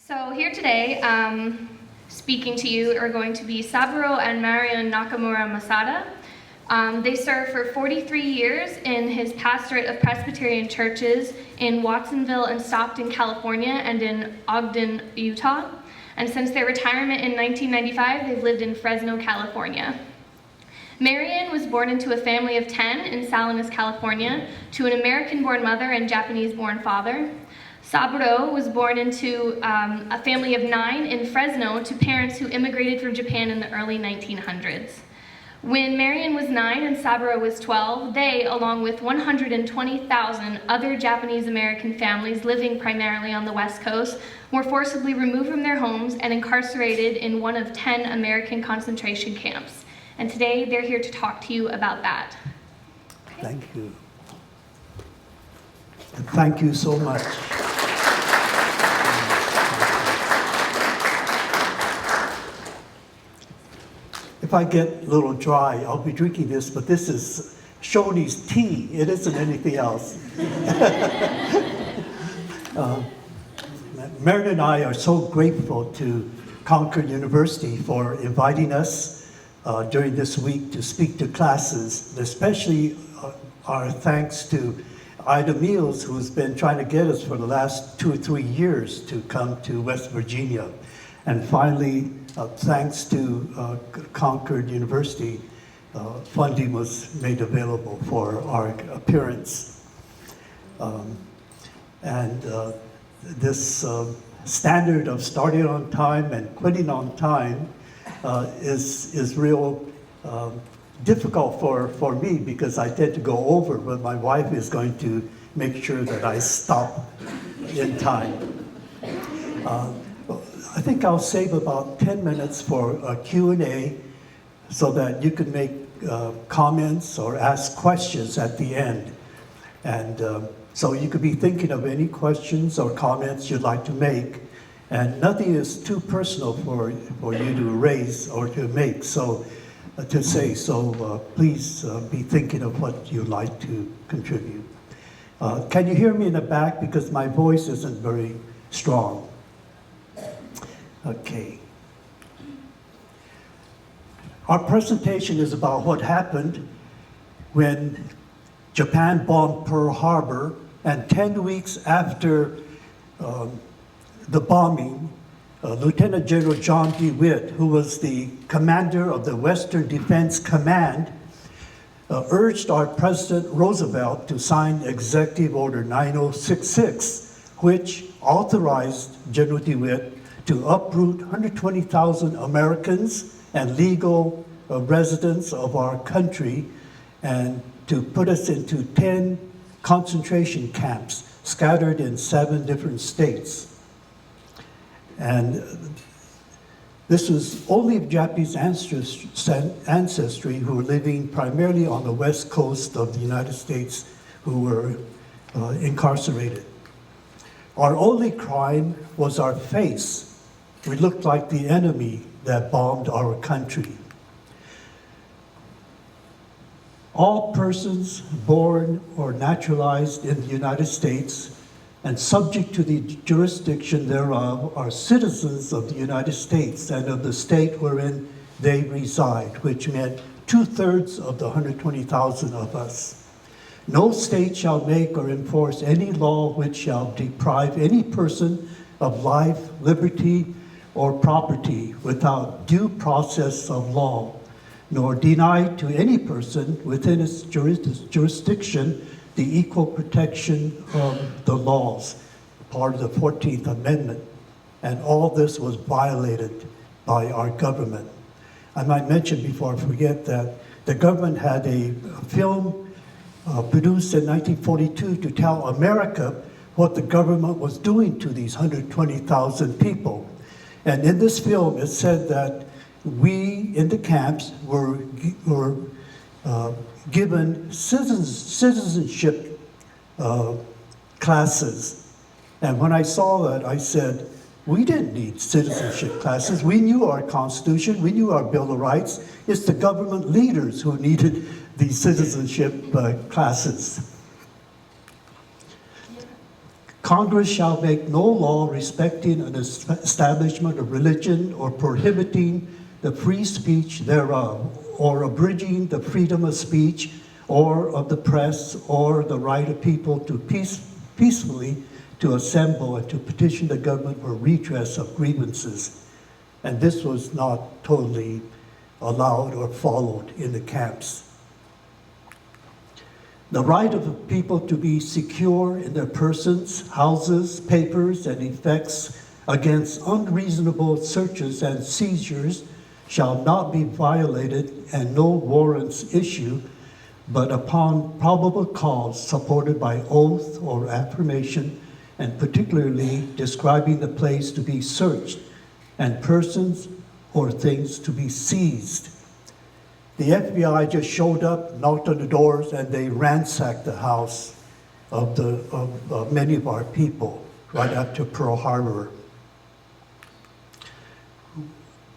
So here today, speaking to you are going to be Saburo and Marion Masada. They served for 43 years in his pastorate of Presbyterian churches in Watsonville and Stockton, California, and in Ogden, Utah. And since their retirement in 1995, they've lived in Fresno, California. Marion was born into a family of 10 in Salinas, California, to an American-born mother and Japanese-born father. Saburo was born into a family of 9 in Fresno to parents who immigrated from Japan in the early 1900s. When Marion was 9 and Saburo was 12, they, along with 120,000 other Japanese-American families living primarily on the West Coast, were forcibly removed from their homes and incarcerated in one of 10 American concentration camps. And today, they're here to talk to you about that. Okay. Thank you. And thank you so much. If I get a little dry, I'll be drinking this, but this is Shoney's tea. It isn't anything else. Marion and I are so grateful to Concord University for inviting us during this week to speak to classes, especially our thanks to Ida Meals, who's been trying to get us for the last 2 or 3 years to come to West Virginia. And finally, thanks to Concord University, funding was made available for our appearance. This standard of starting on time and quitting on time is real difficult for me because I tend to go over, but my wife is going to make sure that I stop in time. I think I'll save about 10 minutes for a Q&A so that you can make comments or ask questions at the end. And so you could be thinking of any questions or comments you'd like to make. And nothing is too personal for you to raise or to make, so please be thinking of what you'd like to contribute. Can you hear me in the back? Because my voice isn't very strong. Okay. Our presentation is about what happened when Japan bombed Pearl Harbor, and 10 weeks after the bombing, Lieutenant General John Dewitt, who was the commander of the Western Defense Command, urged our President Roosevelt to sign Executive Order 9066, which authorized General Dewitt to uproot 120,000 Americans and legal residents of our country and to put us into 10 concentration camps scattered in 7 different states. And this was only Japanese ancestry who were living primarily on the west coast of the United States who were incarcerated. Our only crime was our face. We looked like the enemy that bombed our country. All persons born or naturalized in the United States and subject to the jurisdiction thereof are citizens of the United States and of the state wherein they reside, which meant 2/3 of the 120,000 of us. No state shall make or enforce any law which shall deprive any person of life, liberty, or property without due process of law, nor deny to any person within its jurisdiction the equal protection of the laws, part of the 14th Amendment. And all this was violated by our government. I might mention before I forget that the government had a film produced in 1942 to tell America what the government was doing to these 120,000 people. And in this film, it said that we in the camps were given citizenship classes. And when I saw that, I said, we didn't need citizenship classes. We knew our Constitution, we knew our Bill of Rights. It's the government leaders who needed these citizenship classes. Congress shall make no law respecting an establishment of religion or prohibiting the free speech thereof, or abridging the freedom of speech or of the press, or the right of people to peacefully to assemble and to petition the government for redress of grievances. And this was not totally allowed or followed in the camps. The right of people to be secure in their persons, houses, papers, and effects against unreasonable searches and seizures shall not be violated, and no warrants issued, but upon probable cause supported by oath or affirmation, and particularly describing the place to be searched and persons or things to be seized. The FBI just showed up, knocked on the doors, and they ransacked the house of many of our people right after Pearl Harbor.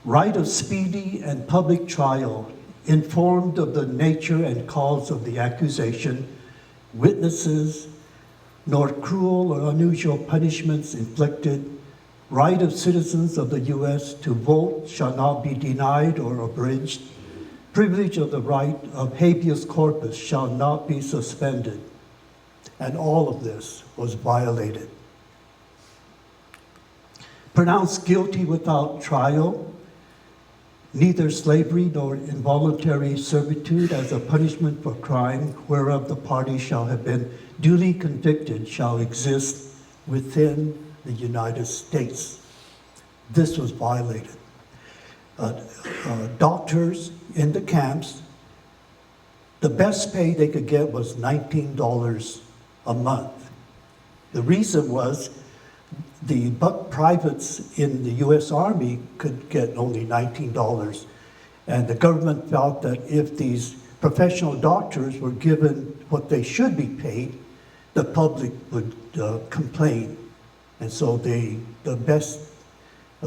Right of speedy and public trial, informed of the nature and cause of the accusation, witnesses, nor cruel or unusual punishments inflicted. Right of citizens of the U.S. to vote shall not be denied or abridged. Privilege of the right of habeas corpus shall not be suspended. And all of this was violated. Pronounced guilty without trial, neither slavery nor involuntary servitude as a punishment for crime whereof the party shall have been duly convicted shall exist within the United States. This was violated. Doctors in the camps, the best pay they could get was $19 a month. The reason was the buck privates in the U.S. Army could get only $19. And the government felt that if these professional doctors were given what they should be paid, the public would complain. And so the best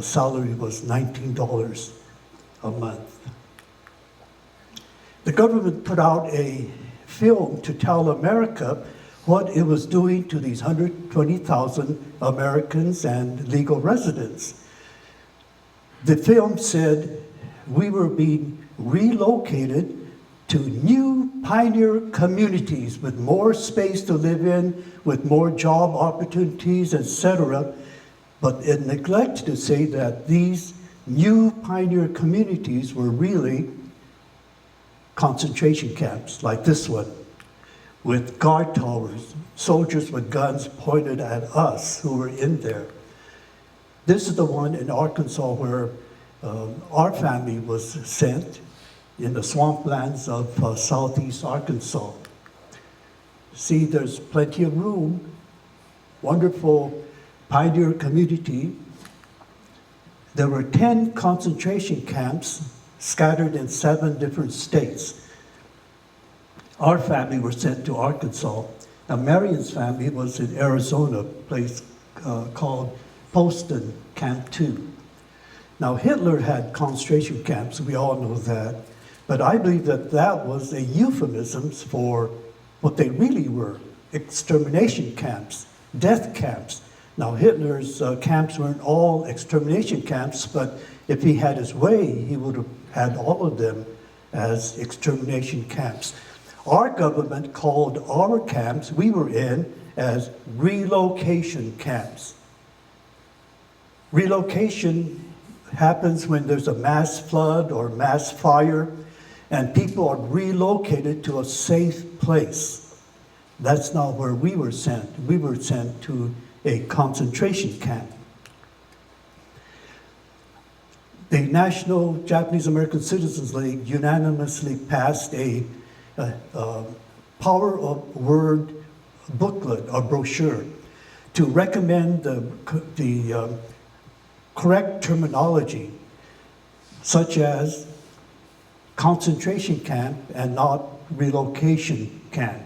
salary was $19 a month. The government put out a film to tell America what it was doing to these 120,000 Americans and legal residents. The film said we were being relocated to new pioneer communities with more space to live in, with more job opportunities, etc. But it neglected to say that these new pioneer communities were really concentration camps like this one, with guard towers, soldiers with guns pointed at us who were in there. This is the one in Arkansas where our family was sent, in the swamplands of southeast Arkansas. See, there's plenty of room, wonderful pioneer community. There were 10 concentration camps scattered in 7 different states. Our family were sent to Arkansas. Now, Marion's family was in Arizona, a place called Poston, Camp 2. Now, Hitler had concentration camps, we all know that, but I believe that that was a euphemism for what they really were, extermination camps, death camps. Now, Hitler's camps weren't all extermination camps, but if he had his way, he would have had all of them as extermination camps. Our government called our camps we were in as relocation camps. Relocation happens when there's a mass flood or mass fire and people are relocated to a safe place. That's not where we were sent. We were sent to a concentration camp. The National Japanese American Citizens League unanimously passed a power of word booklet or brochure to recommend the correct terminology, such as concentration camp and not relocation camp,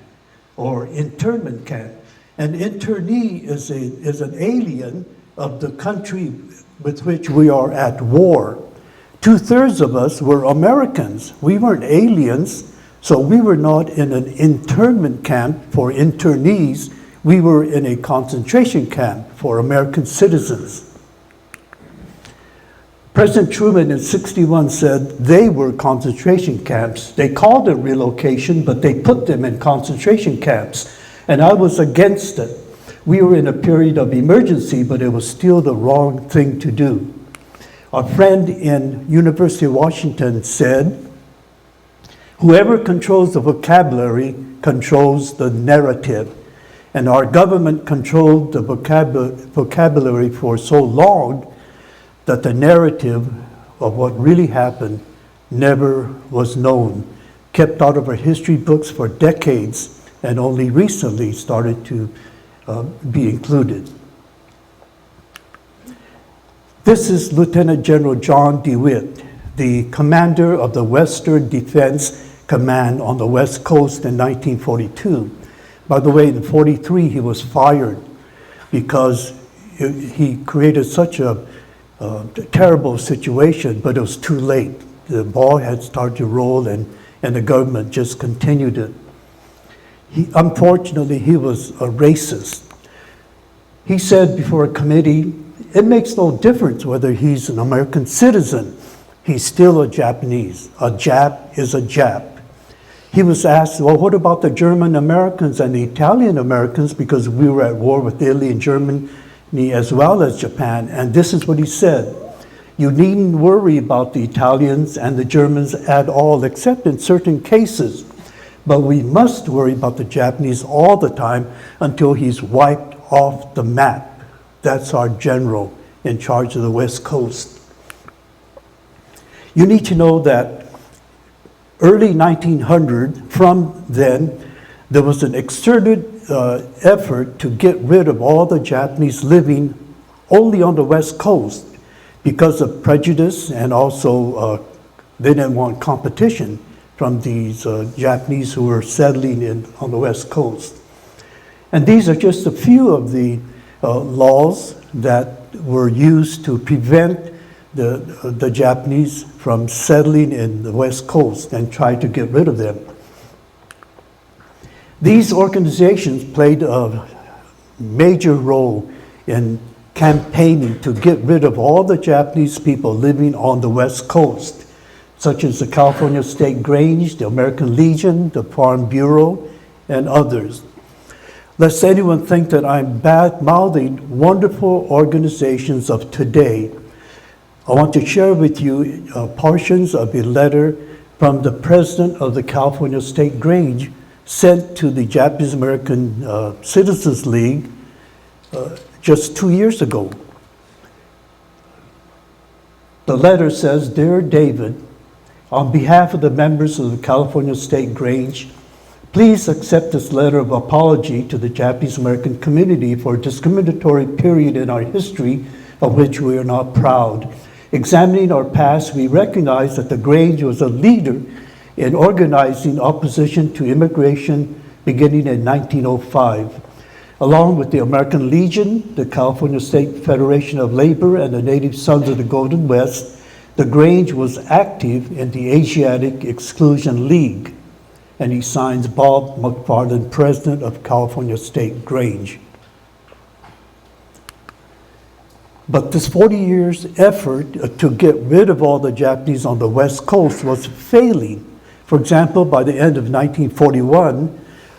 or internment camp. An internee is an alien of the country with which we are at war. 2/3 of us were Americans. We weren't aliens, so we were not in an internment camp for internees. we were in a concentration camp for American citizens. President Truman in '61 said they were concentration camps. They called it relocation, but they put them in concentration camps. And I was against it. We were in a period of emergency, but it was still the wrong thing to do. A friend in University of Washington said, whoever controls the vocabulary controls the narrative. And our government controlled the vocabulary for so long that the narrative of what really happened never was known, kept out of our history books for decades, and only recently started to be included. This is Lieutenant General John Dewitt, the commander of the Western Defense Command on the West Coast in 1942. By the way, in '43 he was fired because he created such a terrible situation, but it was too late. The ball had started to roll and the government just continued it. Unfortunately, he was a racist. He said before a committee, it makes no difference whether he's an American citizen. He's still a Japanese. A Jap is a Jap. He was asked, well, what about the German Americans and the Italian Americans, because we were at war with Italy and Germany as well as Japan. And this is what he said: you needn't worry about the Italians and the Germans at all, except in certain cases. But we must worry about the Japanese all the time until he's wiped off the map. That's our general in charge of the West Coast. You need to know that early 1900, from then, there was an exerted effort to get rid of all the Japanese living only on the West Coast because of prejudice, and also they didn't want competition from these Japanese who were settling on the West Coast. And these are just a few of the laws that were used to prevent the Japanese from settling in the West Coast and try to get rid of them. These organizations played a major role in campaigning to get rid of all the Japanese people living on the West Coast, such as the California State Grange, the American Legion, the Farm Bureau, and others. Lest anyone think that I'm bad-mouthing wonderful organizations of today, I want to share with you portions of a letter from the president of the California State Grange sent to the Japanese American Citizens League just 2 years ago. The letter says, "Dear David, on behalf of the members of the California State Grange, please accept this letter of apology to the Japanese American community for a discriminatory period in our history of which we are not proud. Examining our past, we recognize that the Grange was a leader in organizing opposition to immigration beginning in 1905. Along with the American Legion, the California State Federation of Labor, and the Native Sons of the Golden West, the Grange was active in the Asiatic Exclusion League." And he signs Bob McFarland, president of California State Grange. But this 40 years effort to get rid of all the Japanese on the West Coast was failing. For example, by the end of 1941,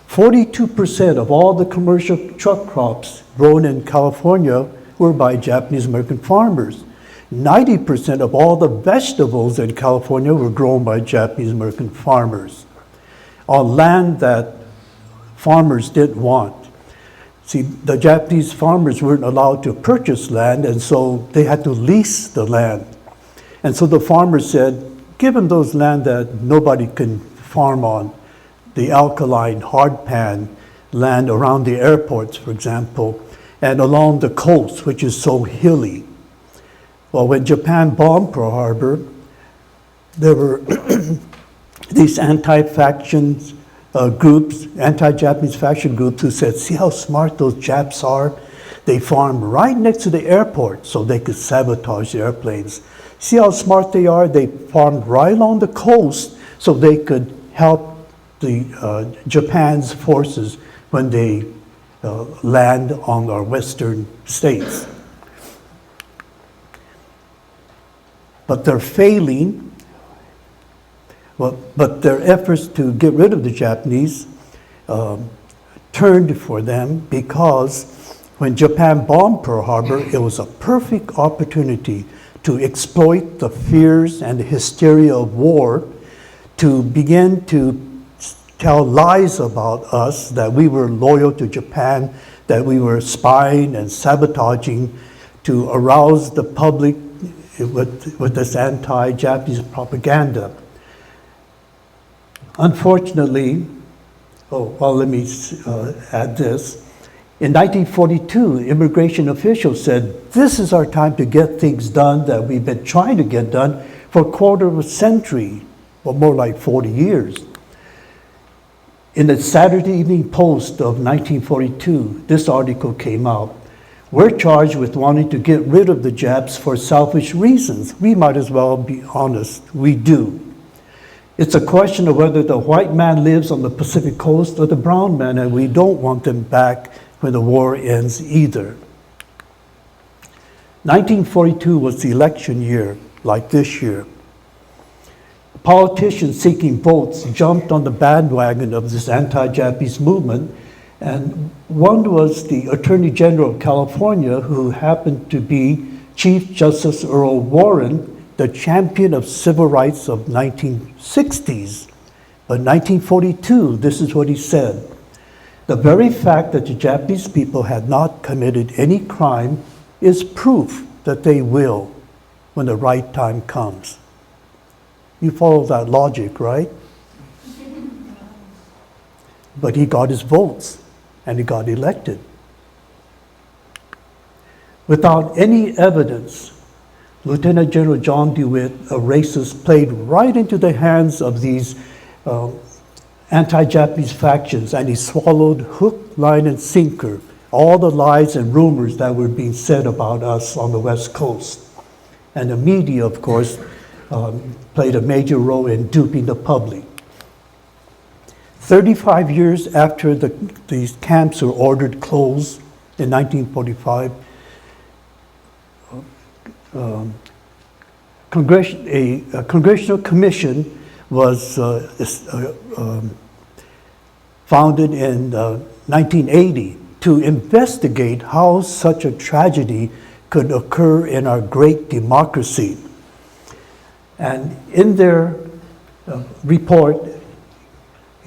42% of all the commercial truck crops grown in California were by Japanese American farmers. 90% of all the vegetables in California were grown by Japanese American farmers on land that farmers didn't want. See, the Japanese farmers weren't allowed to purchase land, and so they had to lease the land. And so the farmers said, give them those land that nobody can farm on, the alkaline, hardpan land around the airports, for example, and along the coast, which is so hilly. Well, when Japan bombed Pearl Harbor, there were these anti-factions groups, anti-Japanese faction groups who said, see how smart those Japs are? They farmed right next to the airport so they could sabotage the airplanes. See how smart they are? They farmed right along the coast so they could help the Japan's forces when they land on our western states. But they're failing, but their efforts to get rid of the Japanese turned for them, because when Japan bombed Pearl Harbor, it was a perfect opportunity to exploit the fears and the hysteria of war to begin to tell lies about us, that we were loyal to Japan, that we were spying and sabotaging, to arouse the public with this anti-Japanese propaganda. Unfortunately, let me add this. In 1942, immigration officials said, this is our time to get things done that we've been trying to get done for a quarter of a century, or more like 40 years. In the Saturday Evening Post of 1942, this article came out. We're charged with wanting to get rid of the Japs for selfish reasons. We might as well be honest, we do. It's a question of whether the white man lives on the Pacific coast or the brown man, and we don't want them back when the war ends either. 1942 was the election year, like this year. Politicians seeking votes jumped on the bandwagon of this anti-Japanese movement, and one was the Attorney General of California, who happened to be Chief Justice Earl Warren, the champion of civil rights of 1960s. But 1942, this is what he said. The very fact that the Japanese people had not committed any crime is proof that they will when the right time comes. You follow that logic, right? But he got his votes and he got elected. Without any evidence, Lieutenant General John Dewitt, a racist, played right into the hands of these anti-Japanese factions, and he swallowed hook, line, and sinker all the lies and rumors that were being said about us on the West Coast. And the media, of course, played a major role in duping the public. 35 years after these camps were ordered closed in 1945, a congressional commission was founded in 1980 to investigate how such a tragedy could occur in our great democracy. And in their report, it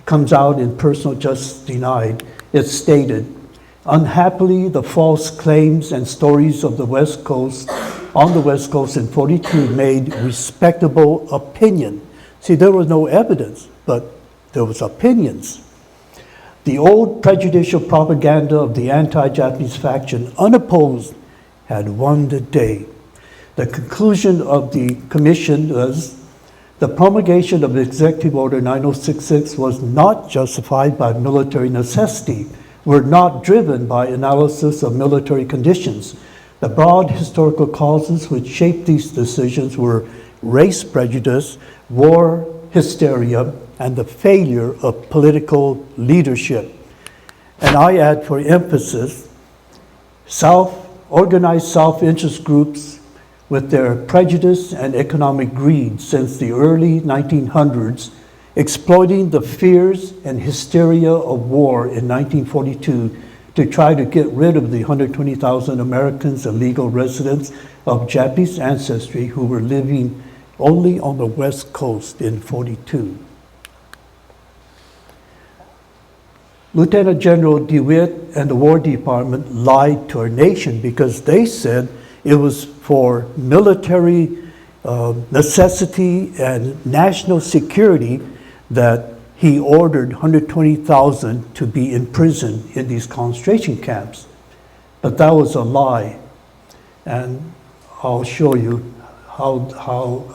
comes out in Personal Justice Denied, it stated, unhappily, the false claims and stories of the West Coast, on the West Coast in 42 made respectable opinion. See, there was no evidence, but there was opinions. The old prejudicial propaganda of the anti-Japanese faction, unopposed, had won the day. The conclusion of the commission was the promulgation of Executive Order 9066 was not justified by military necessity, were not driven by analysis of military conditions. The broad historical causes which shaped these decisions were race prejudice, war hysteria, and the failure of political leadership. And I add for emphasis, organized self-interest groups with their prejudice and economic greed since the early 1900s, exploiting the fears and hysteria of war in 1942 to try to get rid of the 120,000 Americans and legal residents of Japanese ancestry who were living only on the West Coast in 42. Lieutenant General Dewitt and the War Department lied to our nation because they said it was for military necessity and national security that he ordered 120,000 to be imprisoned in these concentration camps. But that was a lie. And I'll show you how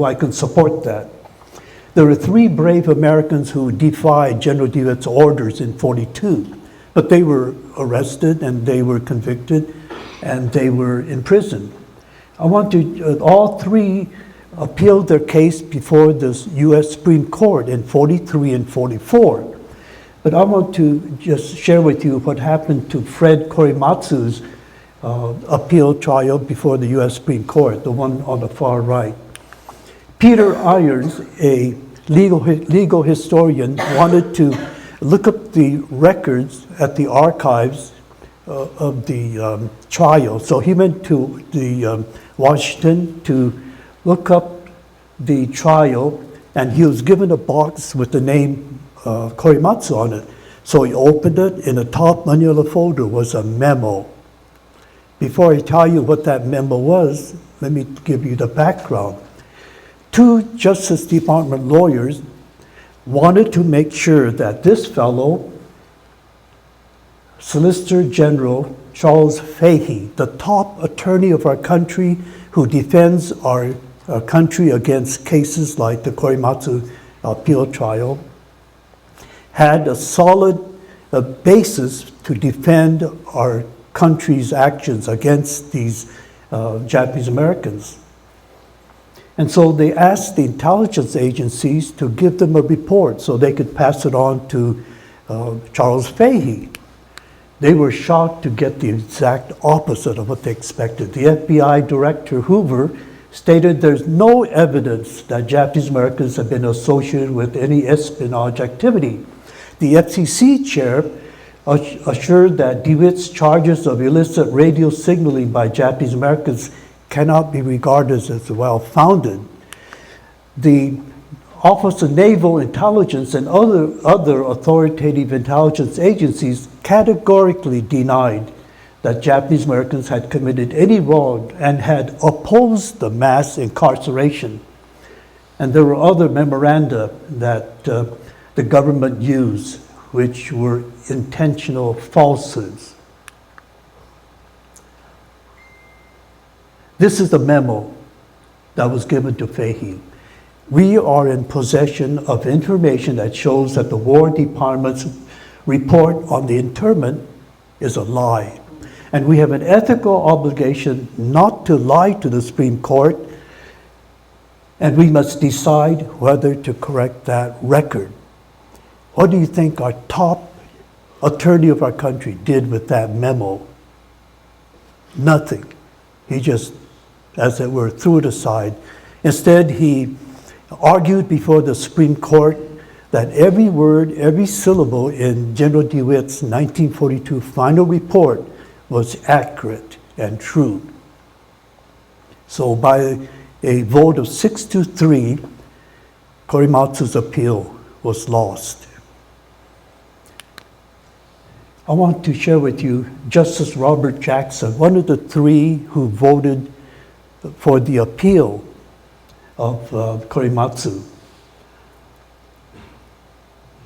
I can support that. There were 3 brave Americans who defied General Dewitt's orders in 42, but they were arrested and they were convicted and they were imprisoned. All 3 appealed their case before the U.S. Supreme Court in 43 and 44. But I want to just share with you what happened to Fred Korematsu's appeal trial before the U.S. Supreme Court, the one on the far right. Peter Irons, a legal historian, wanted to look up the records at the archives of the trial. So he went to the Washington to look up the trial, and he was given a box with the name Korematsu on it. So he opened it. In the top manila folder was a memo. Before I tell you what that memo was, let me give you the background. Two Justice Department lawyers wanted to make sure that this fellow, Solicitor General Charles Fahey, the top attorney of our country who defends our country against cases like the Korematsu appeal trial, had a solid basis to defend our country's actions against these Japanese Americans. And so they asked the intelligence agencies to give them a report so they could pass it on to Charles Fahey. They were shocked to get the exact opposite of what they expected. The FBI Director Hoover stated there's no evidence that Japanese Americans have been associated with any espionage activity. The FCC chair assured that Dewitt's charges of illicit radio signaling by Japanese Americans cannot be regarded as well-founded. The Office of Naval Intelligence and other authoritative intelligence agencies categorically denied that Japanese Americans had committed any wrong and had opposed the mass incarceration. And there were other memoranda that the government used, which were intentional falsehoods. This is the memo that was given to Fahey. We are in possession of information that shows that the War Department's report on the internment is a lie. And we have an ethical obligation not to lie to the Supreme Court, and we must decide whether to correct that record. What do you think our top attorney of our country did with that memo? Nothing. He just, as it were, threw it aside. Instead, he argued before the Supreme Court that every word, every syllable in General Dewitt's 1942 final report was accurate and true. So by a vote of 6-3, Korematsu's appeal was lost. I want to share with you Justice Robert Jackson, one of the three who voted for the appeal of Korematsu.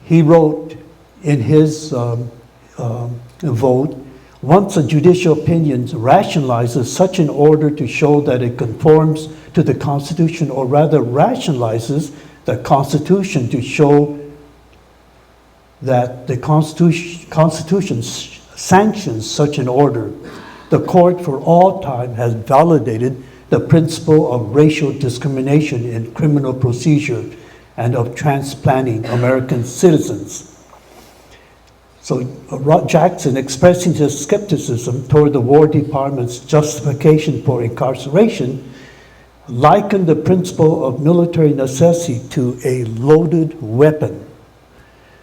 He wrote in his vote, once a judicial opinion rationalizes such an order to show that it conforms to the Constitution, or rather rationalizes the Constitution to show that the Constitution sanctions such an order, the court for all time has validated the principle of racial discrimination in criminal procedure and of transplanting American citizens. So Jackson, expressing his skepticism toward the War Department's justification for incarceration, likened the principle of military necessity to a loaded weapon,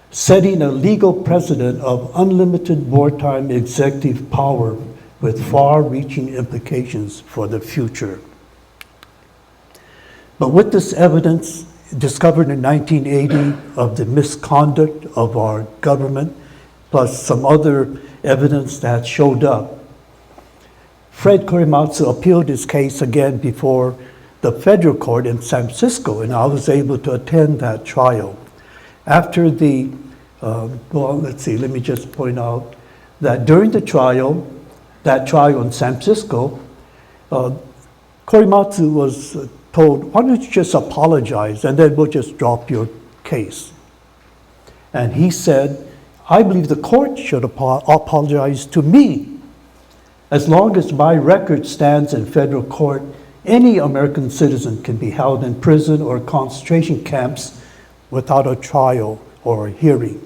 setting a legal precedent of unlimited wartime executive power with far-reaching implications for the future. But with this evidence discovered in 1980 of the misconduct of our government, plus some other evidence that showed up, Fred Korematsu appealed his case again before the federal court in San Francisco, and I was able to attend that trial. After the, let me just point out that during the trial, that trial in San Francisco, Korematsu was told, why don't you just apologize and then we'll just drop your case. And he said, I believe the court should apologize to me. As long as my record stands in federal court, any American citizen can be held in prison or concentration camps without a trial or a hearing.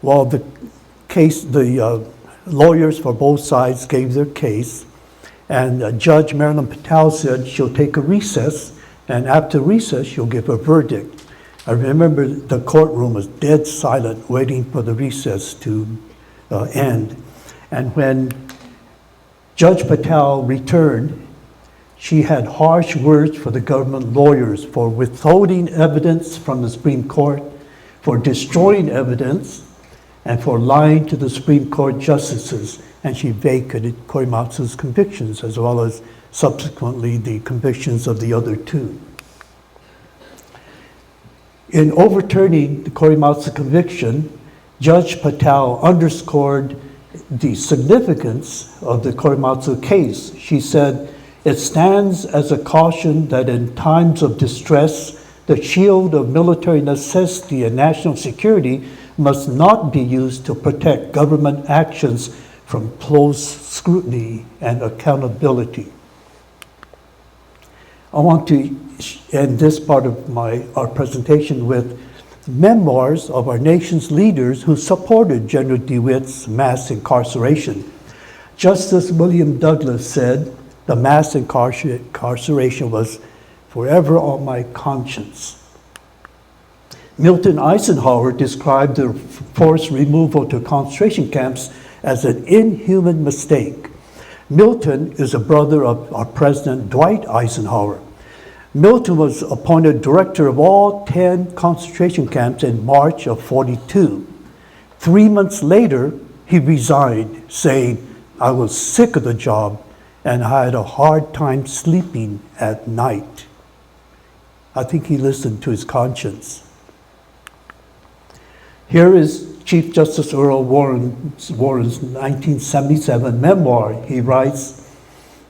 While the lawyers for both sides gave their case, and Judge Marilyn Patel said she'll take a recess, and after recess, she'll give a verdict. I remember the courtroom was dead silent, waiting for the recess to end. And when Judge Patel returned, she had harsh words for the government lawyers for withholding evidence from the Supreme Court, for destroying evidence, and for lying to the Supreme Court justices. And she vacated Korematsu's convictions, as well as subsequently the convictions of the other two. In overturning the Korematsu conviction, Judge Patel underscored the significance of the Korematsu case. She said, "It stands as a caution that in times of distress, the shield of military necessity and national security must not be used to protect government actions from close scrutiny and accountability." I want to end this part of our presentation with memoirs of our nation's leaders who supported General Dewitt's mass incarceration. Justice William Douglas said, "The mass incarceration was forever on my conscience." Milton Eisenhower described the forced removal to concentration camps as an inhuman mistake. Milton is a brother of our President Dwight Eisenhower. Milton was appointed director of all 10 concentration camps in March of 42. 3 months later, he resigned, saying, "I was sick of the job and I had a hard time sleeping at night." I think he listened to his conscience. Here is Chief Justice Earl Warren's 1977 memoir. He writes,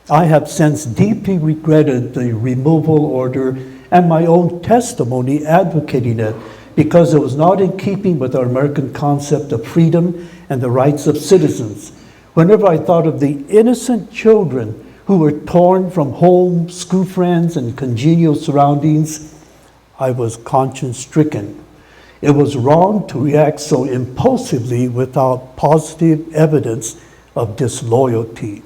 "I have since deeply regretted the removal order and my own testimony advocating it because it was not in keeping with our American concept of freedom and the rights of citizens. Whenever I thought of the innocent children who were torn from home, school friends, and congenial surroundings, I was conscience-stricken. It was wrong to react so impulsively without positive evidence of disloyalty."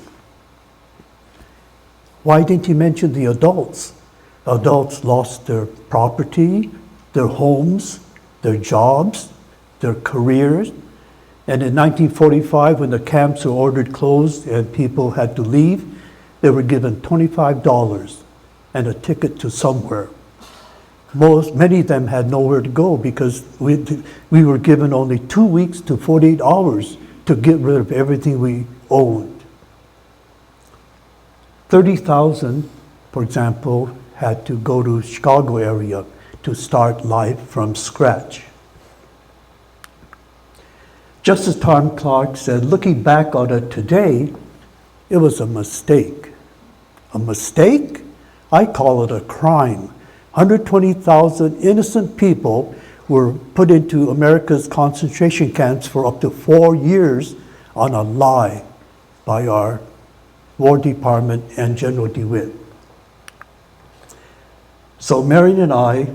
Why didn't he mention the adults? Adults lost their property, their homes, their jobs, their careers. And in 1945, when the camps were ordered closed and people had to leave, they were given $25 and a ticket to somewhere. Many of them had nowhere to go because we were given only 2 weeks to 48 hours to get rid of everything we owned. 30,000, for example, had to go to Chicago area to start life from scratch. Justice Tom Clark said, "Looking back on it today, it was a mistake." A mistake? I call it a crime. 120,000 innocent people were put into America's concentration camps for up to 4 years on a lie by our War Department and General Dewitt. So Marion and I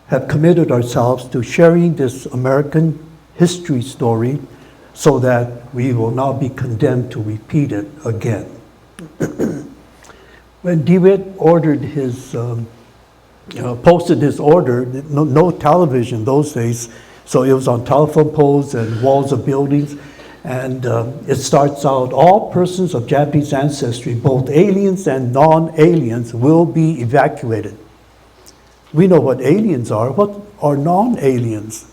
have committed ourselves to sharing this American history story so that we will not be condemned to repeat it again. When Dewitt ordered his, posted his order, no television those days, so it was on telephone poles and walls of buildings. And it starts out, "All persons of Japanese ancestry, both aliens and non-aliens, will be evacuated." We know what aliens are. What are non-aliens?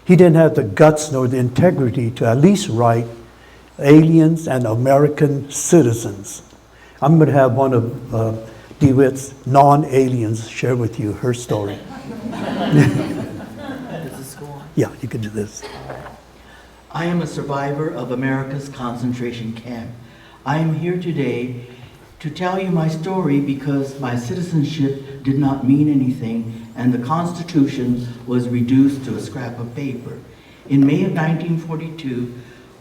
He didn't have the guts nor the integrity to at least write aliens and American citizens. I'm going to have one of DeWitt's non-aliens share with you her story. Does this go on? Yeah, you can do this. I am a survivor of America's concentration camp. I am here today to tell you my story because my citizenship did not mean anything and the Constitution was reduced to a scrap of paper. In May of 1942,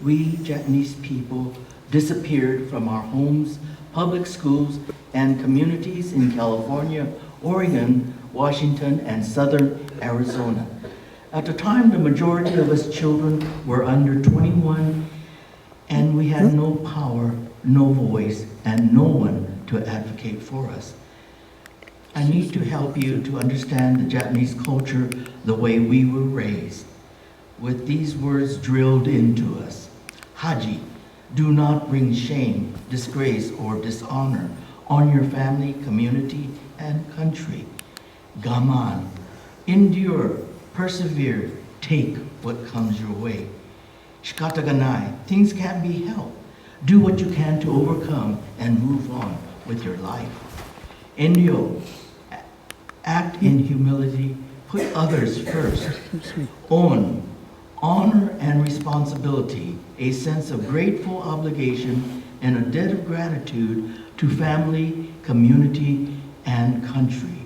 we Japanese people disappeared from our homes, public schools, and communities in California, Oregon, Washington, and southern Arizona. At the time, the majority of us children were under 21, and we had no power, no voice, and no one to advocate for us. I need to help you to understand the Japanese culture the way we were raised, with these words drilled into us. Haji, do not bring shame, disgrace, or dishonor on your family, community, and country. Gaman, endure, persevere, take what comes your way. Shikata ga nai, things can't be helped. Do what you can to overcome and move on with your life. Enryo, act in humility, put others first. On, honor and responsibility, a sense of grateful obligation and a debt of gratitude to family, community, and country.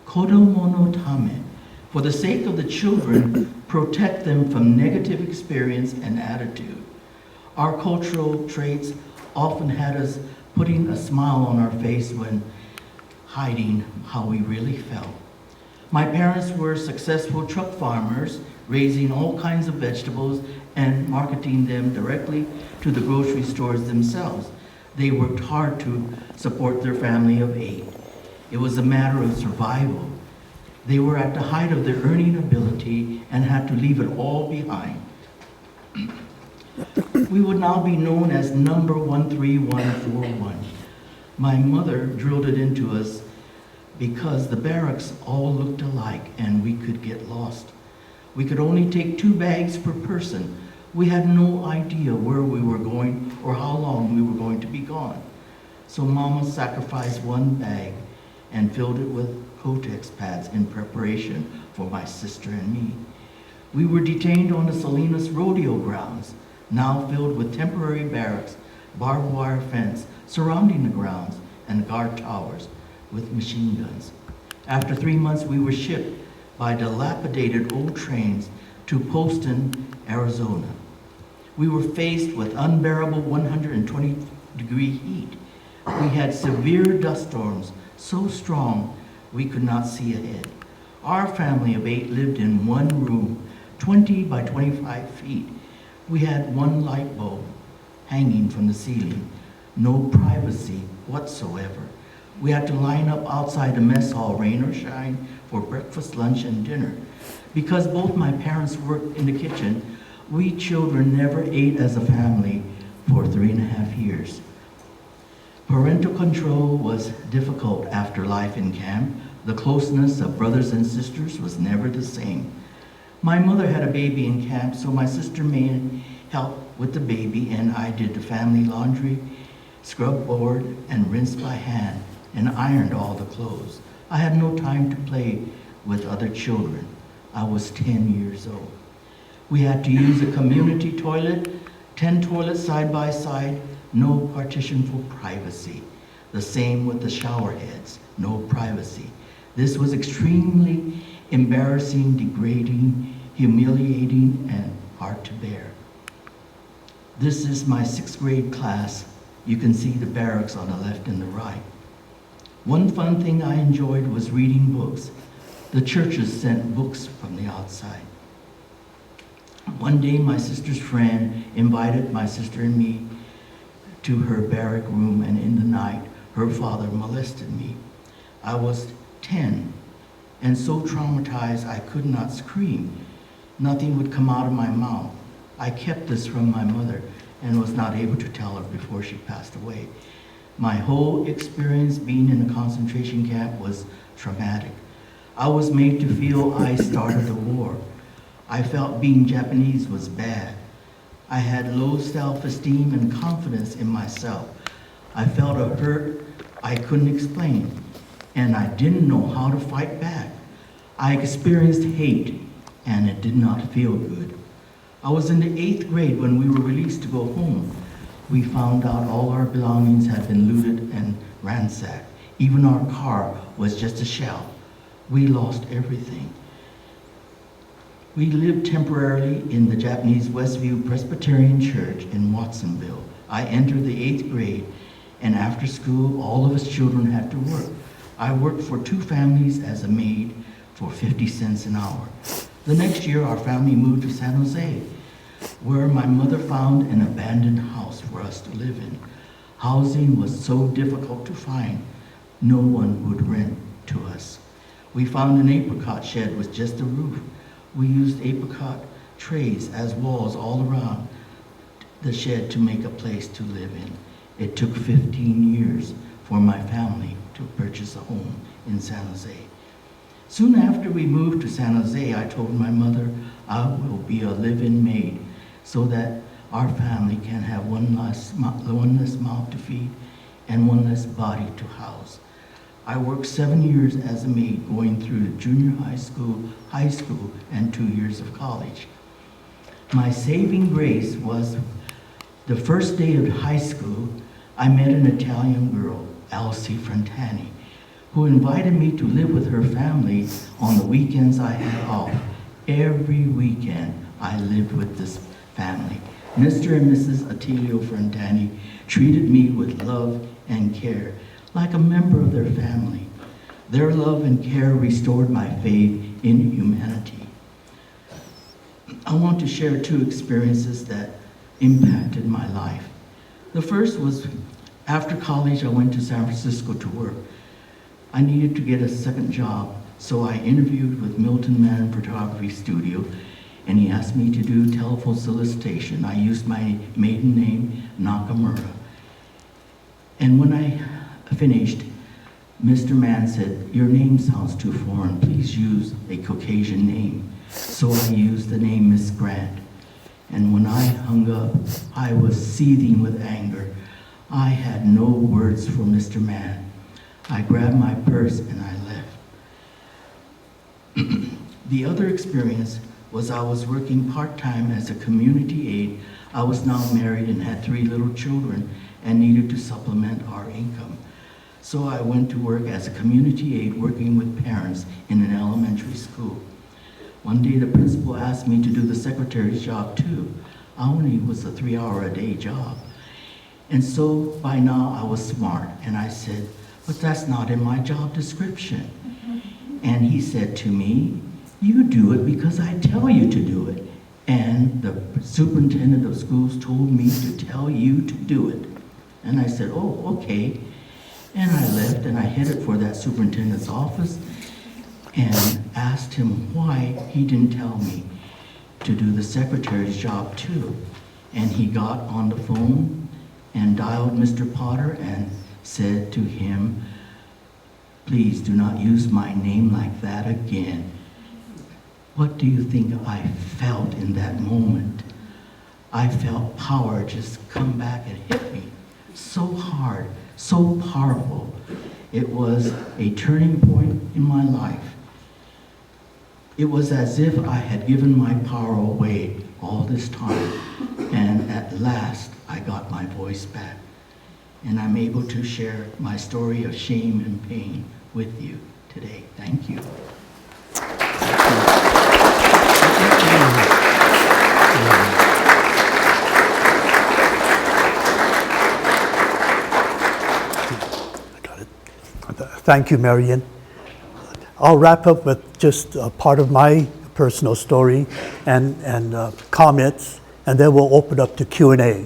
Kodomo no tame, for the sake of the children, protect them from negative experience and attitude. Our cultural traits often had us putting a smile on our face when hiding how we really felt. My parents were successful truck farmers, raising all kinds of vegetables and marketing them directly to the grocery stores themselves. They worked hard to support their family of 8. It was a matter of survival. They were at the height of their earning ability and had to leave it all behind. We would now be known as number 13141. My mother drilled it into us because the barracks all looked alike and we could get lost. We could only take 2 bags per person. We had no idea where we were going or how long we were going to be gone. So Mama sacrificed 1 bag and filled it with Kotex pads in preparation for my sister and me. We were detained on the Salinas rodeo grounds, now filled with temporary barracks, barbed wire fence surrounding the grounds, and guard towers with machine guns. After 3 months, we were shipped by dilapidated old trains to Poston, Arizona. We were faced with unbearable 120-degree heat. We had severe dust storms so strong we could not see ahead. Our family of 8 lived in 1 room, 20 by 25 feet. We had 1 light bulb hanging from the ceiling, no privacy whatsoever. We had to line up outside the mess hall, rain or shine, for breakfast, lunch, and dinner. Because both my parents worked in the kitchen, we children never ate as a family for 3.5 years. Parental control was difficult after life in camp. The closeness of brothers and sisters was never the same. My mother had a baby in camp, so my sister made help with the baby, and I did the family laundry, scrubbed board, and rinsed by hand, and ironed all the clothes. I had no time to play with other children. I was 10 years old. We had to use a community toilet, 10 toilets side by side, no partition for privacy. The same with the shower heads, no privacy. This was extremely embarrassing, degrading, humiliating, and hard to bear. This is my 6th grade class. You can see the barracks on the left and the right. One fun thing I enjoyed was reading books. The churches sent books from the outside. One day, my sister's friend invited my sister and me to her barrack room, and in the night, her father molested me. I was 10, and so traumatized I could not scream. Nothing would come out of my mouth. I kept this from my mother and was not able to tell her before she passed away. My whole experience being in a concentration camp was traumatic. I was made to feel I started a war. I felt being Japanese was bad. I had low self-esteem and confidence in myself. I felt a hurt I couldn't explain, and I didn't know how to fight back. I experienced hate, and it did not feel good. I was in the 8th grade when we were released to go home. We found out all our belongings had been looted and ransacked. Even our car was just a shell. We lost everything. We lived temporarily in the Japanese Westview Presbyterian Church in Watsonville. I entered the 8th grade, and after school, all of us children had to work. I worked for 2 families as a maid for 50 cents an hour. The next year, our family moved to San Jose, where my mother found an abandoned house for us to live in. Housing was so difficult to find, no one would rent to us. We found an apricot shed with just a roof. We used apricot trays as walls all around the shed to make a place to live in. It took 15 years for my family to purchase a home in San Jose. Soon after we moved to San Jose, I told my mother I will be a live-in maid so that our family can have one less mouth to feed and one less body to house. I worked 7 years as a maid, going through junior high school, and 2 years of college. My saving grace was the first day of high school, I met an Italian girl, Elsie Frantani, who invited me to live with her family on the weekends I had off. Every weekend, I lived with this family. Mr. and Mrs. Attilio Frantani treated me with love and care, like a member of their family. Their love and care restored my faith in humanity. I want to share 2 experiences that impacted my life. The first was after college, I went to San Francisco to work. I needed to get a second job, so I interviewed with Milton Mann Photography Studio, and he asked me to do telephone solicitation. I used my maiden name, Nakamura. And when I finished, Mr. Mann said, "Your name sounds too foreign. Please use a Caucasian name." So I used the name Miss Grant. And when I hung up, I was seething with anger. I had no words for Mr. Mann. I grabbed my purse and I left. The other experience was I was working part-time as a community aide. I was now married and had 3 little children and needed to supplement our income. So I went to work as a community aide working with parents in an elementary school. One day the principal asked me to do the secretary's job too. Only was a 3-hour-a-day job. And so by now I was smart and I said, "But that's not in my job description." And he said to me, "You do it because I tell you to do it. And the superintendent of schools told me to tell you to do it." And I said, "Oh, okay." And I left and I headed for that superintendent's office and asked him why he didn't tell me to do the secretary's job too. And he got on the phone and dialed Mr. Potter and said to him, "Please do not use my name like that again." What do you think I felt in that moment? I felt power just come back and hit me. So hard, so powerful. It was a turning point in my life. It was as if I had given my power away all this time, and at last I got my voice back. And I'm able to share my story of shame and pain with you today. Thank you. Thank you, Marion. I'll wrap up with just a part of my personal story and comments, and then we'll open up to Q&A.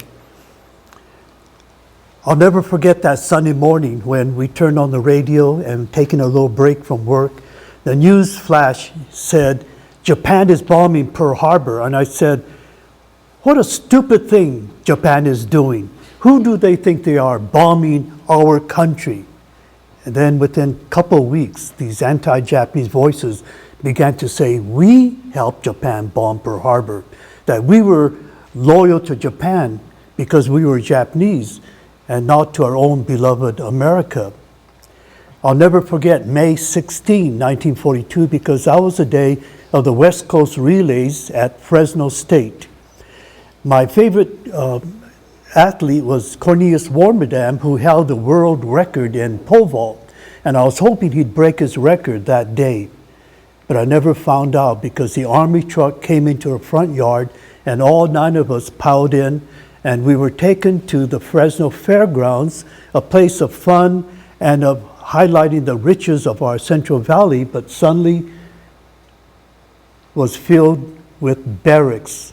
I'll never forget that Sunday morning when we turned on the radio and taking a little break from work. The news flash said, "Japan is bombing Pearl Harbor." And I said, "What a stupid thing Japan is doing. Who do they think they are, bombing our country?" And then within a couple of weeks, these anti-Japanese voices began to say, we helped Japan bomb Pearl Harbor, that we were loyal to Japan because we were Japanese and not to our own beloved America. I'll never forget May 16, 1942, because that was the day of the West Coast relays at Fresno State. My favorite athlete was Cornelius Warmadam, who held the world record in pole vault, and I was hoping he'd break his record that day. But I never found out because the Army truck came into our front yard and all 9 of us piled in, and we were taken to the Fresno Fairgrounds, a place of fun and of highlighting the riches of our Central Valley, but suddenly was filled with barracks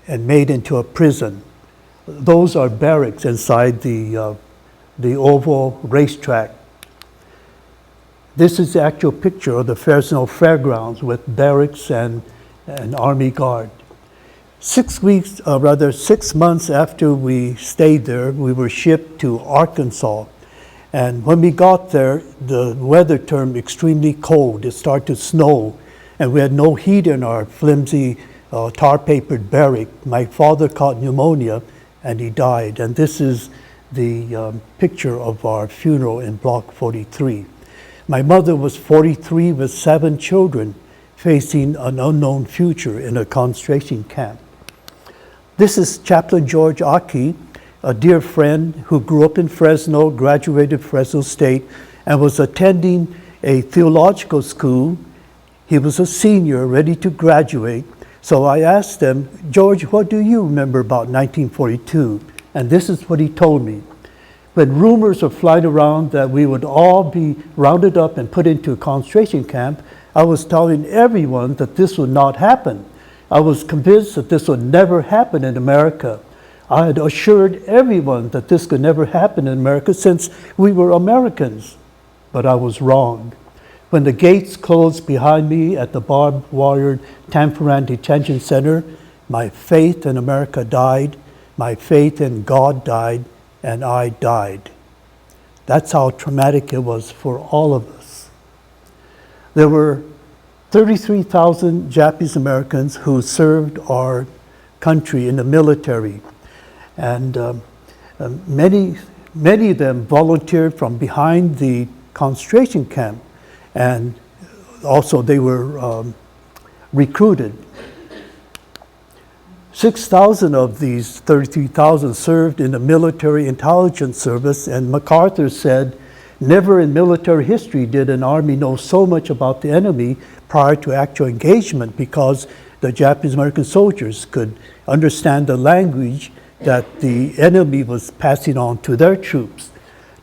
and made into a prison. Those are barracks inside the oval racetrack. This is the actual picture of the Fresno Fairgrounds with barracks and Army Guard. 6 months after we stayed there, we were shipped to Arkansas. And when we got there, the weather turned extremely cold. It started to snow, and we had no heat in our flimsy tar-papered barrack. My father caught pneumonia, and he died. And this is the picture of our funeral in Block 43. My mother was 43 with 7 children, facing an unknown future in a concentration camp. This is Chaplain George Aki, a dear friend who grew up in Fresno, graduated Fresno State, and was attending a theological school. He was a senior, ready to graduate. So I asked him, George, what do you remember about 1942? And this is what he told me. When rumors were flying around that we would all be rounded up and put into a concentration camp, I was telling everyone that this would not happen. I was convinced that this would never happen in America. I had assured everyone that this could never happen in America since we were Americans. But I was wrong. When the gates closed behind me at the barbed wire Tanforan Detention Center, my faith in America died, my faith in God died, and I died. That's how traumatic it was for all of us. There were 33,000 Japanese Americans who served our country in the military. And many of them volunteered from behind the concentration camp, and also they were recruited. 6,000 of these 33,000 served in the military intelligence service, and MacArthur said, never in military history did an army know so much about the enemy prior to actual engagement, because the Japanese American soldiers could understand the language that the enemy was passing on to their troops.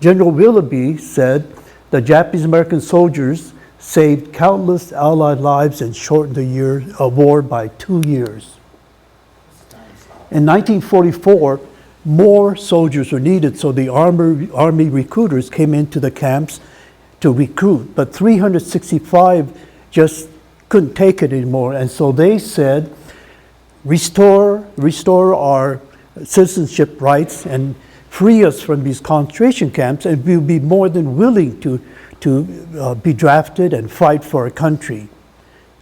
General Willoughby said the Japanese American soldiers saved countless Allied lives and shortened the war by 2 years. In 1944, more soldiers were needed, so the army recruiters came into the camps to recruit, but 365 just couldn't take it anymore, and so they said, restore our citizenship rights and free us from these concentration camps, and we'll be more than willing to be drafted and fight for our country.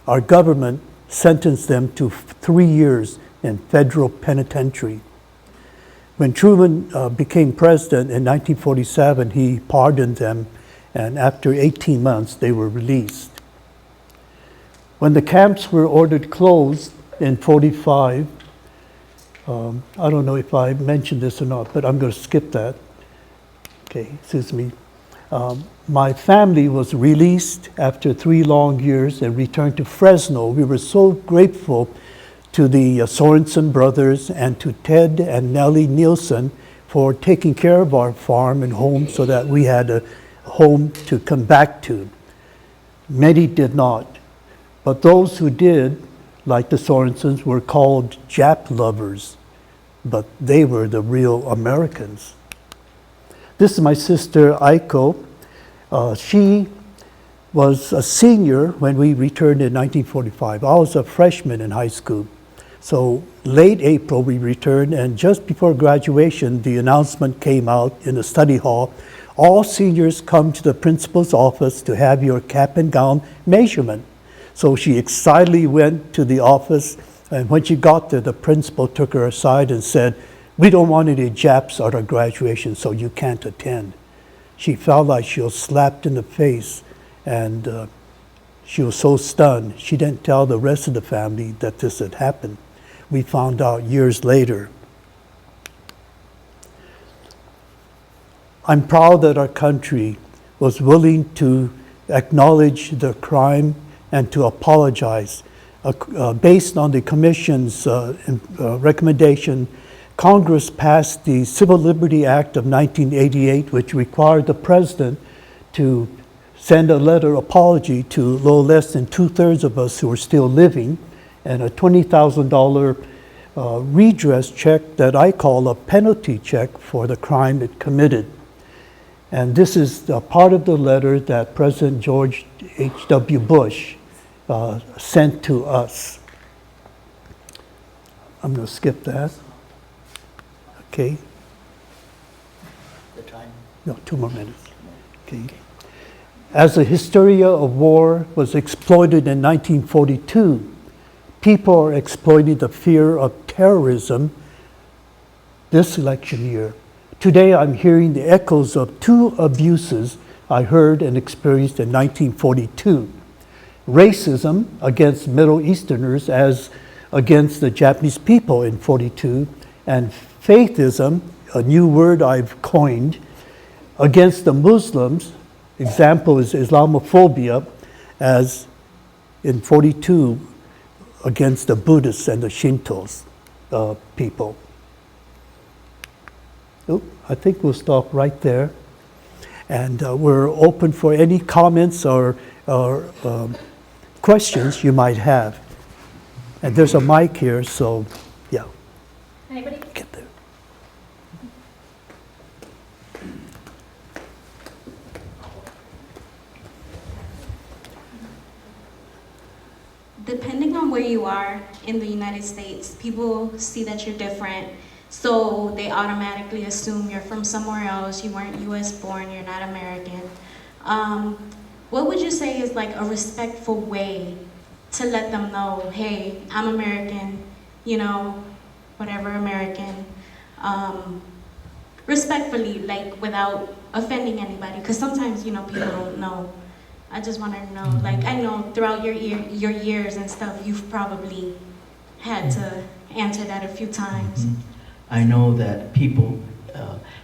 Our government sentenced them to 3 years in federal penitentiary. When Truman became president in 1947, he pardoned them, and after 18 months, they were released. When the camps were ordered closed in 45, I don't know if I mentioned this or not, but I'm going to skip that. Okay, excuse me. My family was released after 3 long years and returned to Fresno. We were so grateful to the Sorensen brothers and to Ted and Nellie Nielsen for taking care of our farm and home so that we had a home to come back to. Many did not, but those who did, like the Sorensens, were called Jap lovers, but they were the real Americans. This is my sister Aiko. She was a senior when we returned in 1945. I was a freshman in high school. So late April we returned, and just before graduation the announcement came out in the study hall, all seniors come to the principal's office to have your cap and gown measurement. So she excitedly went to the office, and when she got there, the principal took her aside and said, "We don't want any Japs at our graduation, so you can't attend." She felt like she was slapped in the face, and she was so stunned. She didn't tell the rest of the family that this had happened. We found out years later. I'm proud that our country was willing to acknowledge the crime and to apologize. Based on the Commission's recommendation, Congress passed the Civil Liberty Act of 1988, which required the President to send a letter apology to no less than 2/3 of us who are still living, and a $20,000 redress check that I call a penalty check for the crime it committed. And this is part of the letter that President George H.W. Bush sent to us. I'm going to skip that. Okay. The time? No, 2 more minutes. Okay. As the hysteria of war was exploited in 1942, people are exploiting the fear of terrorism this election year. Today I'm hearing the echoes of 2 abuses I heard and experienced in 1942. Racism against Middle Easterners as against the Japanese people in 42, and faithism, a new word I've coined, against the Muslims. Example is Islamophobia, as in 42 against the Buddhists and the Shintos people. I think we'll stop right there. And we're open for any comments or questions you might have. And there's a mic here, so yeah. Anybody? Get there. Depending on where you are in the United States, people see that you're different, so they automatically assume you're from somewhere else, you weren't US born, you're not American. What would you say is like a respectful way to let them know, hey, I'm American, you know, whatever American, respectfully, like without offending anybody, because sometimes, you know, people don't know. I just want to know, like, I know throughout your years and stuff, you've probably had to answer that a few times. I know that people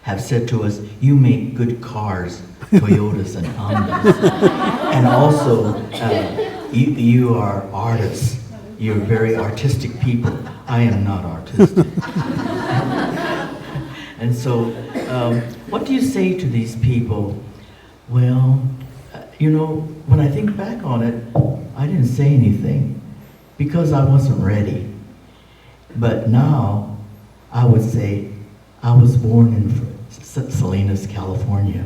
have said to us, you make good cars, Toyotas and Hondas. And also, you are artists. You're very artistic people. I am not artistic. And so, what do you say to these people? Well, you know, when I think back on it, I didn't say anything because I wasn't ready. But now, I would say, I was born in Salinas, California,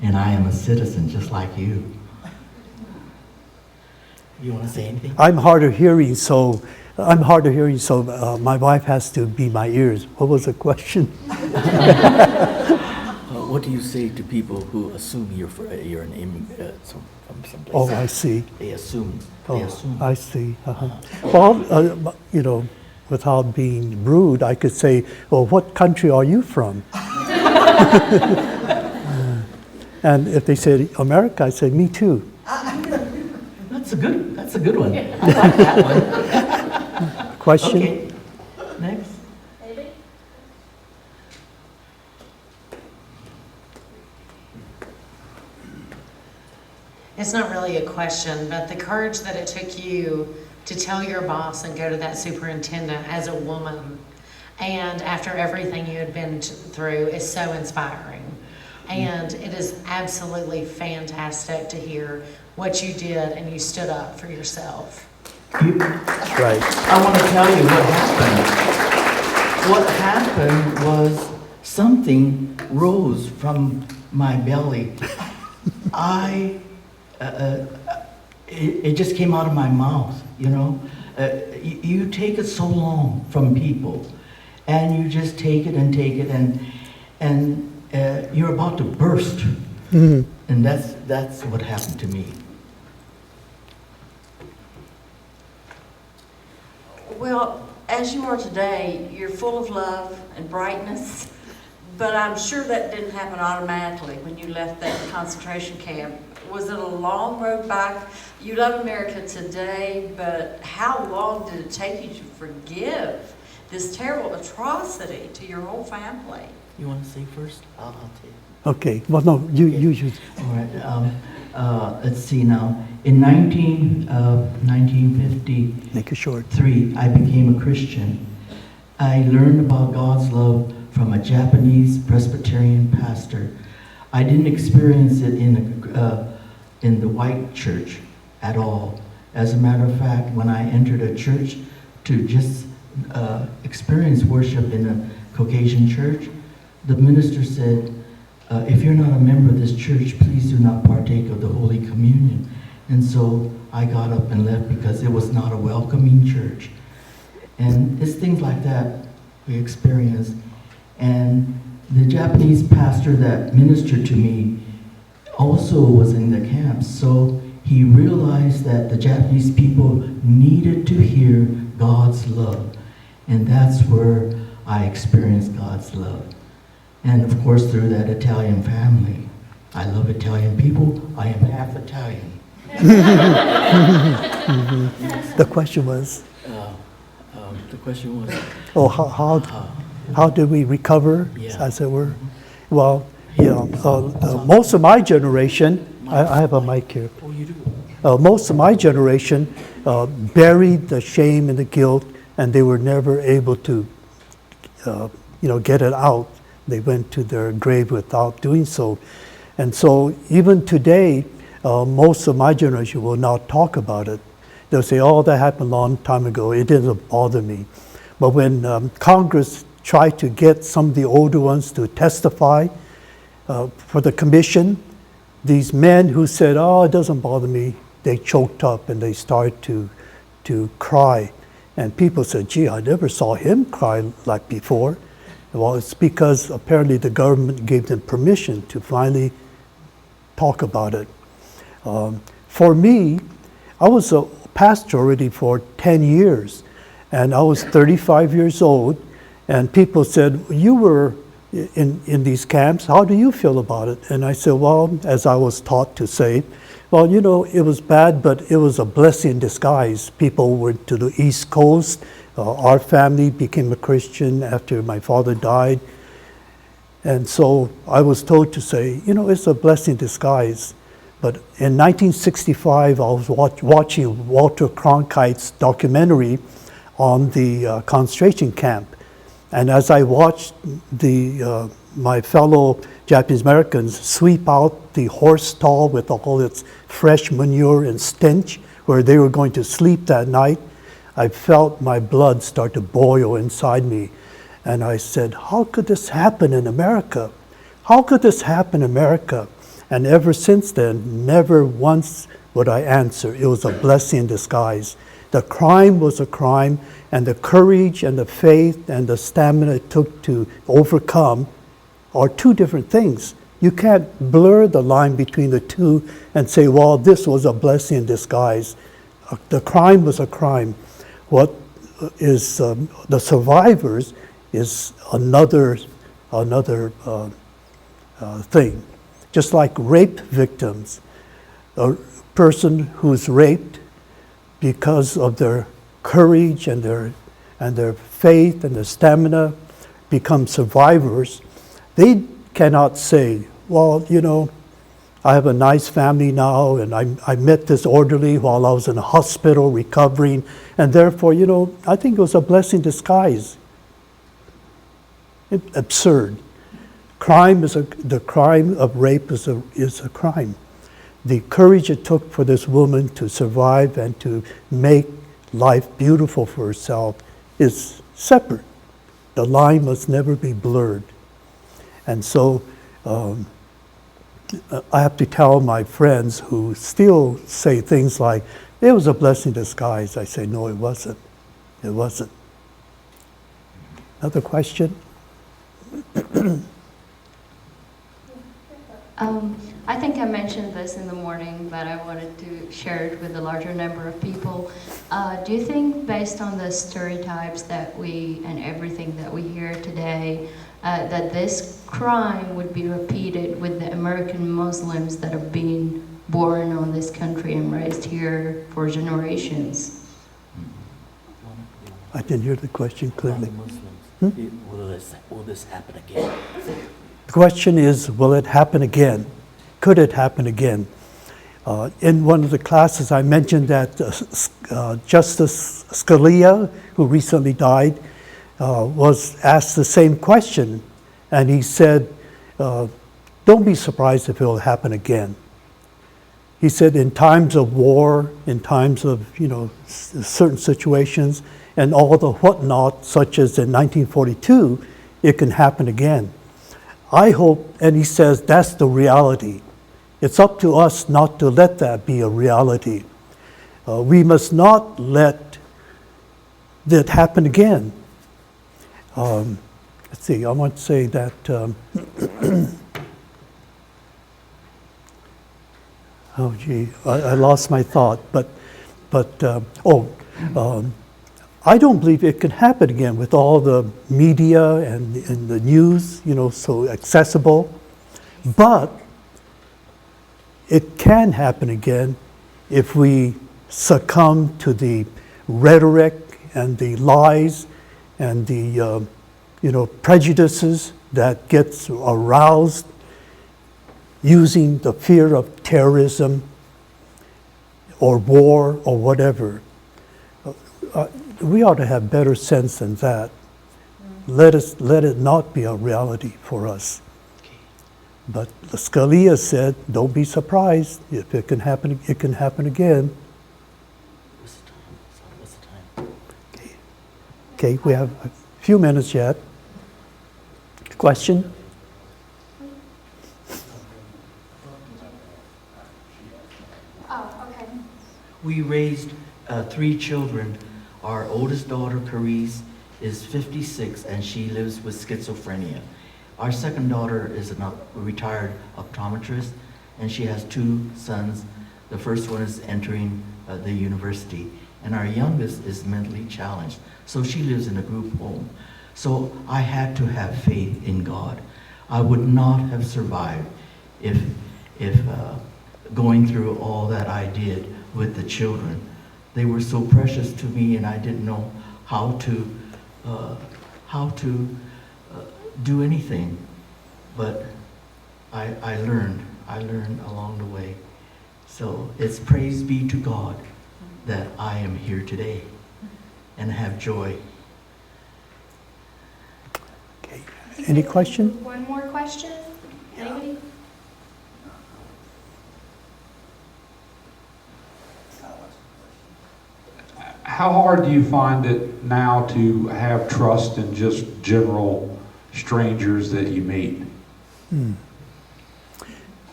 and I am a citizen just like you. You want to say anything? I'm hard of hearing, so my wife has to be my ears. What was the question? What do you say to people who assume you're an immigrant from someplace? Oh, I see. They assume. I see. Well, you know, without being rude, I could say, well, what country are you from? And if they said America, I say, me too. That's a good one. I like that one. Question? Okay. Next. It's not really a question, but the courage that it took you to tell your boss and go to that superintendent as a woman, and after everything you had been through, is so inspiring. And it is absolutely fantastic to hear what you did, and you stood up for yourself. That's right. I want to tell you what happened. What happened was something rose from my belly. It just came out of my mouth, you know. You take it so long from people, and you just take it, and you're about to burst. Mm-hmm. And that's what happened to me. Well, as you are today, you're full of love and brightness, but I'm sure that didn't happen automatically when you left that concentration camp. Was it a long road back? You love America today, but how long did it take you to forgive this terrible atrocity to your whole family? You want to say first? I'll tell you. Okay. Well, no, you should. All right. Let's see now. In 1953, Make it short. I became a Christian. I learned about God's love from a Japanese Presbyterian pastor. I didn't experience it in the white church at all. As a matter of fact, when I entered a church to just experience worship in a Caucasian church, the minister said, if you're not a member of this church, please do not partake of the Holy Communion. And so I got up and left because it was not a welcoming church. And it's things like that we experienced. And the Japanese pastor that ministered to me also was in the camps. So he realized that the Japanese people needed to hear God's love. And that's where I experienced God's love. And of course, through that Italian family. I love Italian people. I am half Italian. The question was, The question was, oh, how did we recover, Yeah. as it were? Well, most of my generation, I have a mic here. oh, you do? Most of my generation buried the shame and the guilt, and they were never able to, get it out. They went to their grave without doing so. And so even today, most of my generation will not talk about it. They'll say, oh, that happened a long time ago. It didn't bother me. But when Congress tried to get some of the older ones to testify for the commission, these men who said, oh, it doesn't bother me, they choked up and they started to cry. And people said, gee, I never saw him cry like before. Well, it's because apparently the government gave them permission to finally talk about it. For me, I was a pastor already for 10 years, and I was 35 years old, and people said, you were in these camps, how do you feel about it? And I said, well, as I was taught to say, well, it was bad, but it was a blessing in disguise. People went to the East Coast. Our family became a Christian after my father died. And so I was told to say, it's a blessing in disguise. But in 1965, I was watching Walter Cronkite's documentary on the concentration camp. And as I watched my fellow Japanese Americans sweep out the horse stall with all its fresh manure and stench where they were going to sleep that night, I felt my blood start to boil inside me. And I said, how could this happen in America? How could this happen in America? And ever since then, never once would I answer. It was a blessing in disguise. The crime was a crime, and the courage and the faith and the stamina it took to overcome are two different things. You can't blur the line between the two and say, well, this was a blessing in disguise. The crime was a crime. What is the survivors is another thing. Just like rape victims, a person who's raped because of their courage and their faith and their stamina become survivors. They cannot say, well, I have a nice family now, and I met this orderly while I was in a hospital recovering, and therefore, I think it was a blessing in disguise. Absurd. The crime of rape is a crime. The courage it took for this woman to survive and to make life beautiful for herself is separate. The line must never be blurred. And so I have to tell my friends who still say things like, it was a blessing in disguise. I say, no, it wasn't. It wasn't. Another question? I think I mentioned this in the morning, but I wanted to share it with a larger number of people. Do you think, based on the stereotypes and everything that we hear today, that this crime would be repeated with the American Muslims that have been born on this country and raised here for generations? I didn't hear the question clearly. Muslims, will this happen again? The question is, will it happen again? Could it happen again? In one of the classes, I mentioned that Justice Scalia, who recently died, was asked the same question. And he said, don't be surprised if it will happen again. He said in times of war, in times of, certain situations, and all the whatnot, such as in 1942, it can happen again. I hope, and he says that's the reality. It's up to us not to let that be a reality. We must not let that happen again. Let's see, I want to say that oh gee, I lost my thought, but I don't believe it can happen again with all the media and the news, so accessible. But it can happen again if we succumb to the rhetoric and the lies and the prejudices that gets aroused using the fear of terrorism or war or whatever. We ought to have better sense than that. Let it not be a reality for us. But Scalia said, don't be surprised. If it can happen, it can happen again. What's the time? Okay, we have a few minutes yet. Question? Oh, okay. We raised 3 children. Our oldest daughter, Carice, is 56 and she lives with schizophrenia. Our second daughter is a retired optometrist and she has 2 sons. The first one is entering the university and our youngest is mentally challenged. So she lives in a group home. So I had to have faith in God. I would not have survived if going through all that I did with the children. They were so precious to me, and I didn't know how to do anything. But I learned along the way. So it's praise be to God that I am here today and have joy. Okay. Any question? One more question? Anybody? How hard do you find it now to have trust in just general strangers that you meet?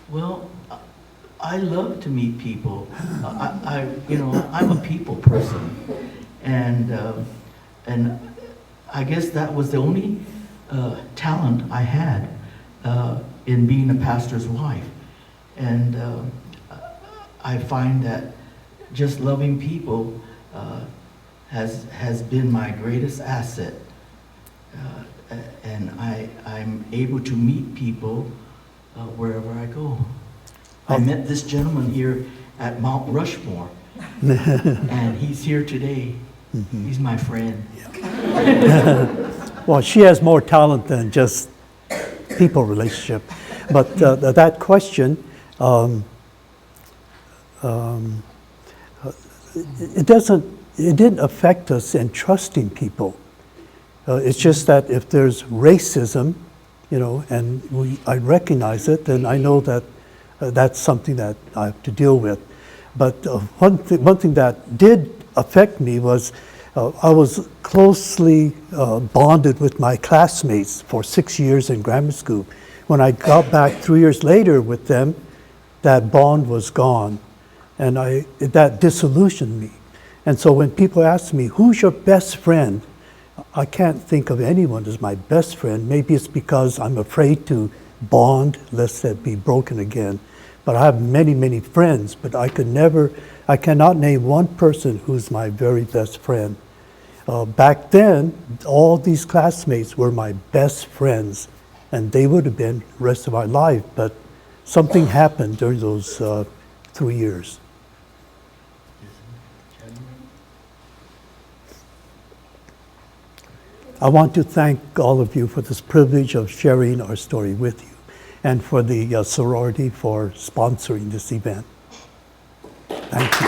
Well, I love to meet people. I'm a people person, and I guess that was the only talent I had in being a pastor's wife, and I find that just loving people has been my greatest asset, and I'm able to meet people wherever I go. I met this gentleman here at Mount Rushmore, and he's here today. He's my friend. Well, she has more talent than just people relationship. But that question, it didn't affect us in trusting people. It's just that if there's racism, and I recognize it, then I know that that's something that I have to deal with. But one thing that did affect me was I was closely bonded with my classmates for 6 years in grammar school. When I got back 3 years later with them, that bond was gone, and that disillusioned me. And so when people ask me, who's your best friend? I can't think of anyone as my best friend. Maybe it's because I'm afraid to bond lest it be broken again. But I have many, many friends, but I cannot name one person who's my very best friend. Back then, all these classmates were my best friends, and they would have been the rest of my life, but something happened during those 3 years. I want to thank all of you for this privilege of sharing our story with you, and for the sorority for sponsoring this event. Thank you.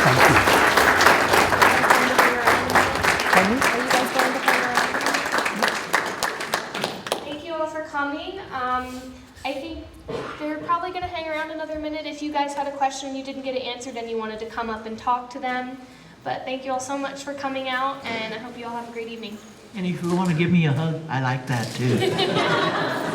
Thank you. Are you guys going to come around? coming. I think they're probably going to hang around another minute if you guys had a question you didn't get it answered and you wanted to come up and talk to them. But thank you all so much for coming out, and I hope you all have a great evening. And if you want to give me a hug, I like that too.